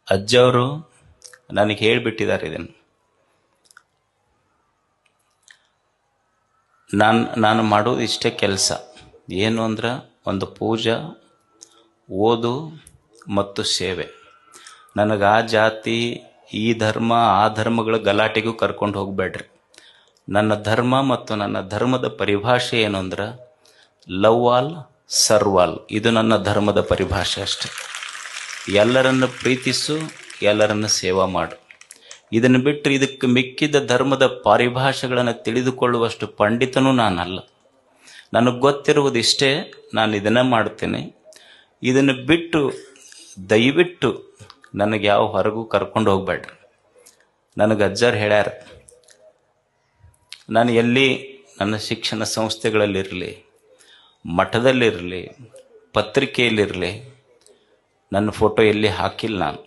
ಅಜ್ಜವರು ನನಗೆ ಹೇಳಿಬಿಟ್ಟಿದ್ದಾರೆ ಇದನ್ನು. ನಾನು ಮಾಡೋದು ಇಷ್ಟೇ ಕೆಲಸ. ಏನು ಅಂದ್ರೆ ಒಂದು ಪೂಜಾ, ಓದು ಮತ್ತು ಸೇವೆ. ನನಗೆ ಆ ಜಾತಿ, ಈ ಧರ್ಮ, ಆ ಧರ್ಮಗಳ ಗಲಾಟೆಗೂ ಕರ್ಕೊಂಡು ಹೋಗಬೇಡ್ರಿ. ನನ್ನ ಧರ್ಮ ಮತ್ತು ನನ್ನ ಧರ್ಮದ ಪರಿಭಾಷೆ ಏನು ಅಂದ್ರೆ ಲವ್ ಆಲ್ ಸರ್ವ್ ಆಲ್. ಇದು ನನ್ನ ಧರ್ಮದ ಪರಿಭಾಷೆ ಅಷ್ಟೆ. ಎಲ್ಲರನ್ನು ಪ್ರೀತಿಸು, ಎಲ್ಲರನ್ನು ಸೇವಾ ಮಾಡು. ಇದನ್ನು ಬಿಟ್ಟರೆ ಇದಕ್ಕೆ ಮಿಕ್ಕಿದ ಧರ್ಮದ ಪರಿಭಾಷೆಗಳನ್ನು ತಿಳಿದುಕೊಳ್ಳುವಷ್ಟು ಪಂಡಿತನೂ ನಾನಲ್ಲ. ನನಗೆ ಗೊತ್ತಿರುವುದಿಷ್ಟೇ, ನಾನು ಇದನ್ನೇ ಮಾಡ್ತೇನೆ. ಇದನ್ನು ಬಿಟ್ಟು ದಯವಿಟ್ಟು ನನಗೆ ಯಾವ ಹೊರಗೂ ಕರ್ಕೊಂಡು ಹೋಗ್ಬೇಡ್ರಿ. ನನಗೆ ಅಜ್ಜರು ಹೇಳ್ಯಾರ, ನಾನು ಎಲ್ಲಿ ನನ್ನ ಶಿಕ್ಷಣ ಸಂಸ್ಥೆಗಳಲ್ಲಿರಲಿ, ಮಠದಲ್ಲಿರಲಿ, ಪತ್ರಿಕೆಯಲ್ಲಿರಲಿ, ನನ್ನ ಫೋಟೋ ಎಲ್ಲಿ ಹಾಕಿಲ್ಲ ನಾನು.